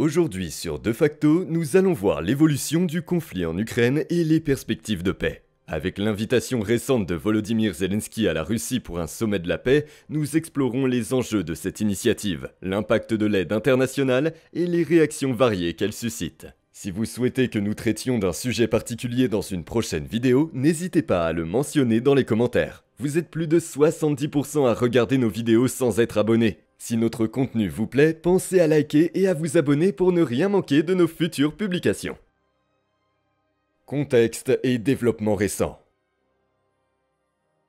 Aujourd'hui sur De facto, nous allons voir l'évolution du conflit en Ukraine et les perspectives de paix. Avec l'invitation récente de Volodymyr Zelensky à la Russie pour un sommet de la paix, nous explorons les enjeux de cette initiative, l'impact de l'aide internationale et les réactions variées qu'elle suscite. Si vous souhaitez que nous traitions d'un sujet particulier dans une prochaine vidéo, n'hésitez pas à le mentionner dans les commentaires. Vous êtes plus de 70% à regarder nos vidéos sans être abonné. Si notre contenu vous plaît, pensez à liker et à vous abonner pour ne rien manquer de nos futures publications. Contexte et développement récents.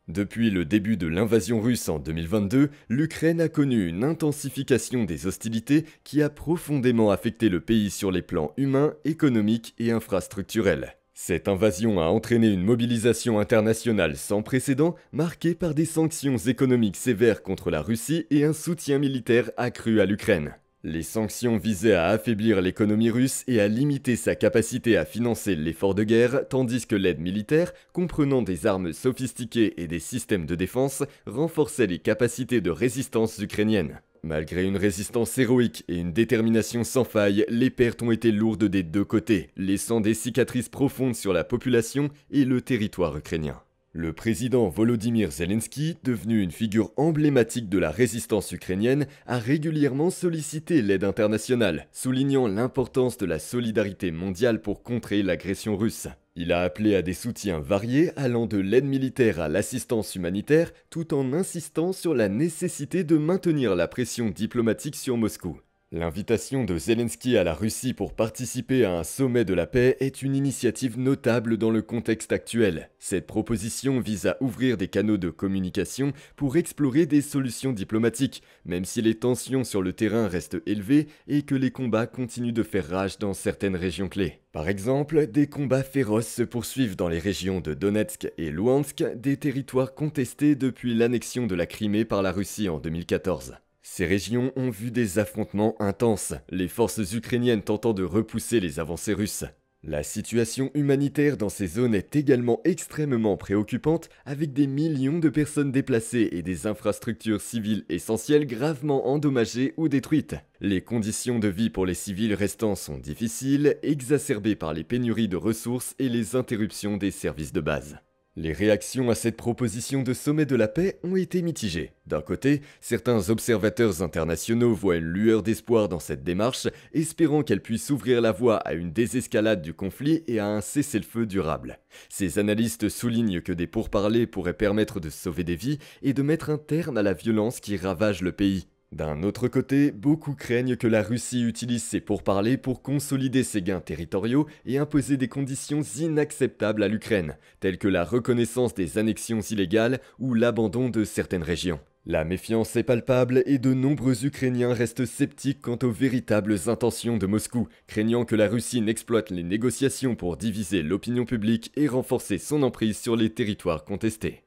Depuis le début de l'invasion russe en 2022, l'Ukraine a connu une intensification des hostilités qui a profondément affecté le pays sur les plans humains, économiques et infrastructurels. Cette invasion a entraîné une mobilisation internationale sans précédent, marquée par des sanctions économiques sévères contre la Russie et un soutien militaire accru à l'Ukraine. Les sanctions visaient à affaiblir l'économie russe et à limiter sa capacité à financer l'effort de guerre, tandis que l'aide militaire, comprenant des armes sophistiquées et des systèmes de défense, renforçait les capacités de résistance ukrainiennes. Malgré une résistance héroïque et une détermination sans faille, les pertes ont été lourdes des deux côtés, laissant des cicatrices profondes sur la population et le territoire ukrainien. Le président Volodymyr Zelensky, devenu une figure emblématique de la résistance ukrainienne, a régulièrement sollicité l'aide internationale, soulignant l'importance de la solidarité mondiale pour contrer l'agression russe. Il a appelé à des soutiens variés allant de l'aide militaire à l'assistance humanitaire, tout en insistant sur la nécessité de maintenir la pression diplomatique sur Moscou. L'invitation de Zelensky à la Russie pour participer à un sommet de la paix est une initiative notable dans le contexte actuel. Cette proposition vise à ouvrir des canaux de communication pour explorer des solutions diplomatiques, même si les tensions sur le terrain restent élevées et que les combats continuent de faire rage dans certaines régions clés. Par exemple, des combats féroces se poursuivent dans les régions de Donetsk et Louhansk, des territoires contestés depuis l'annexion de la Crimée par la Russie en 2014. Ces régions ont vu des affrontements intenses, les forces ukrainiennes tentant de repousser les avancées russes. La situation humanitaire dans ces zones est également extrêmement préoccupante, avec des millions de personnes déplacées et des infrastructures civiles essentielles gravement endommagées ou détruites. Les conditions de vie pour les civils restants sont difficiles, exacerbées par les pénuries de ressources et les interruptions des services de base. Les réactions à cette proposition de sommet de la paix ont été mitigées. D'un côté, certains observateurs internationaux voient une lueur d'espoir dans cette démarche, espérant qu'elle puisse ouvrir la voie à une désescalade du conflit et à un cessez-le-feu durable. Ces analystes soulignent que des pourparlers pourraient permettre de sauver des vies et de mettre un terme à la violence qui ravage le pays. D'un autre côté, beaucoup craignent que la Russie utilise ces pourparlers pour consolider ses gains territoriaux et imposer des conditions inacceptables à l'Ukraine, telles que la reconnaissance des annexions illégales ou l'abandon de certaines régions. La méfiance est palpable et de nombreux Ukrainiens restent sceptiques quant aux véritables intentions de Moscou, craignant que la Russie n'exploite les négociations pour diviser l'opinion publique et renforcer son emprise sur les territoires contestés.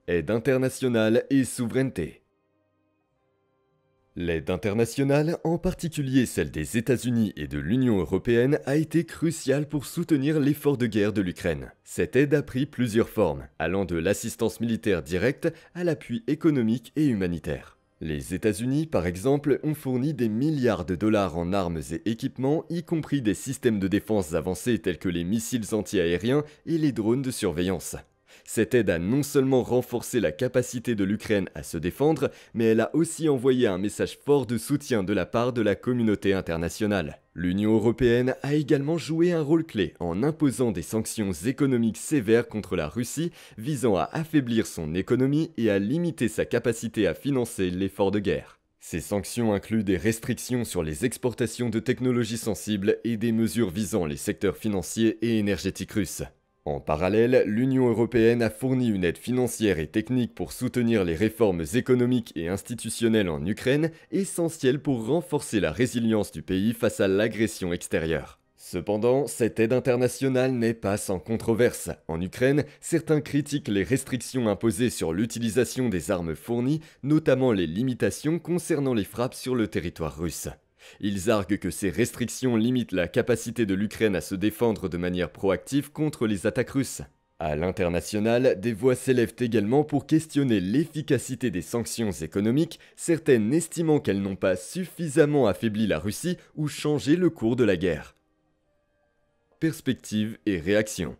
Aide internationale et souveraineté. L'aide internationale, en particulier celle des États-Unis et de l'Union européenne, a été cruciale pour soutenir l'effort de guerre de l'Ukraine. Cette aide a pris plusieurs formes, allant de l'assistance militaire directe à l'appui économique et humanitaire. Les États-Unis, par exemple, ont fourni des milliards de dollars en armes et équipements, y compris des systèmes de défense avancés tels que les missiles anti-aériens et les drones de surveillance. Cette aide a non seulement renforcé la capacité de l'Ukraine à se défendre, mais elle a aussi envoyé un message fort de soutien de la part de la communauté internationale. L'Union européenne a également joué un rôle clé en imposant des sanctions économiques sévères contre la Russie, visant à affaiblir son économie et à limiter sa capacité à financer l'effort de guerre. Ces sanctions incluent des restrictions sur les exportations de technologies sensibles et des mesures visant les secteurs financiers et énergétiques russes. En parallèle, l'Union européenne a fourni une aide financière et technique pour soutenir les réformes économiques et institutionnelles en Ukraine, essentielles pour renforcer la résilience du pays face à l'agression extérieure. Cependant, cette aide internationale n'est pas sans controverse. En Ukraine, certains critiquent les restrictions imposées sur l'utilisation des armes fournies, notamment les limitations concernant les frappes sur le territoire russe. Ils arguent que ces restrictions limitent la capacité de l'Ukraine à se défendre de manière proactive contre les attaques russes. À l'international, des voix s'élèvent également pour questionner l'efficacité des sanctions économiques, certaines estimant qu'elles n'ont pas suffisamment affaibli la Russie ou changé le cours de la guerre. Perspectives et réactions.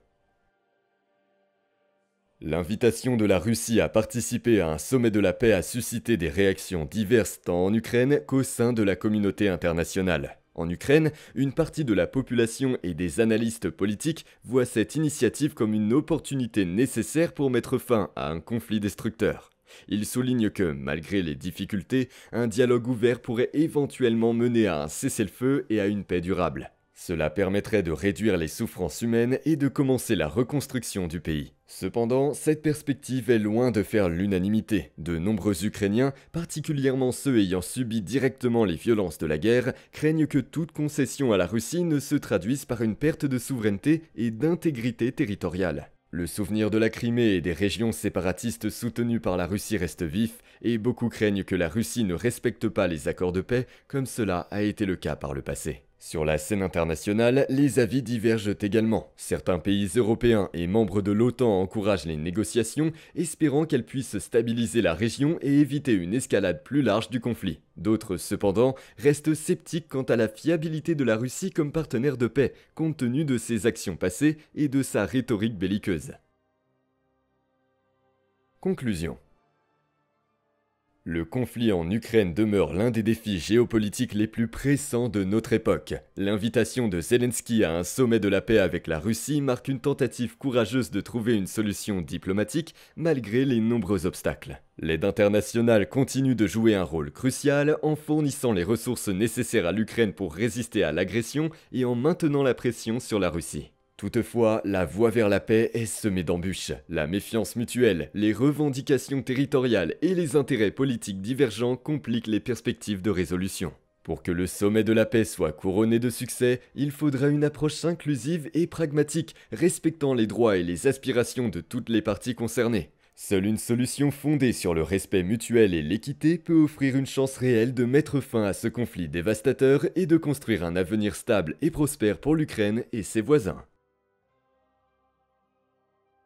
L'invitation de la Russie à participer à un sommet de la paix a suscité des réactions diverses tant en Ukraine qu'au sein de la communauté internationale. En Ukraine, une partie de la population et des analystes politiques voient cette initiative comme une opportunité nécessaire pour mettre fin à un conflit destructeur. Ils soulignent que, malgré les difficultés, un dialogue ouvert pourrait éventuellement mener à un cessez-le-feu et à une paix durable. Cela permettrait de réduire les souffrances humaines et de commencer la reconstruction du pays. Cependant, cette perspective est loin de faire l'unanimité. De nombreux Ukrainiens, particulièrement ceux ayant subi directement les violences de la guerre, craignent que toute concession à la Russie ne se traduise par une perte de souveraineté et d'intégrité territoriale. Le souvenir de la Crimée et des régions séparatistes soutenues par la Russie reste vif, et beaucoup craignent que la Russie ne respecte pas les accords de paix, comme cela a été le cas par le passé. Sur la scène internationale, les avis divergent également. Certains pays européens et membres de l'OTAN encouragent les négociations, espérant qu'elles puissent stabiliser la région et éviter une escalade plus large du conflit. D'autres, cependant, restent sceptiques quant à la fiabilité de la Russie comme partenaire de paix, compte tenu de ses actions passées et de sa rhétorique belliqueuse. Conclusion. Le conflit en Ukraine demeure l'un des défis géopolitiques les plus pressants de notre époque. L'invitation de Zelensky à un sommet de la paix avec la Russie marque une tentative courageuse de trouver une solution diplomatique malgré les nombreux obstacles. L'aide internationale continue de jouer un rôle crucial en fournissant les ressources nécessaires à l'Ukraine pour résister à l'agression et en maintenant la pression sur la Russie. Toutefois, la voie vers la paix est semée d'embûches. La méfiance mutuelle, les revendications territoriales et les intérêts politiques divergents compliquent les perspectives de résolution. Pour que le sommet de la paix soit couronné de succès, il faudra une approche inclusive et pragmatique, respectant les droits et les aspirations de toutes les parties concernées. Seule une solution fondée sur le respect mutuel et l'équité peut offrir une chance réelle de mettre fin à ce conflit dévastateur et de construire un avenir stable et prospère pour l'Ukraine et ses voisins.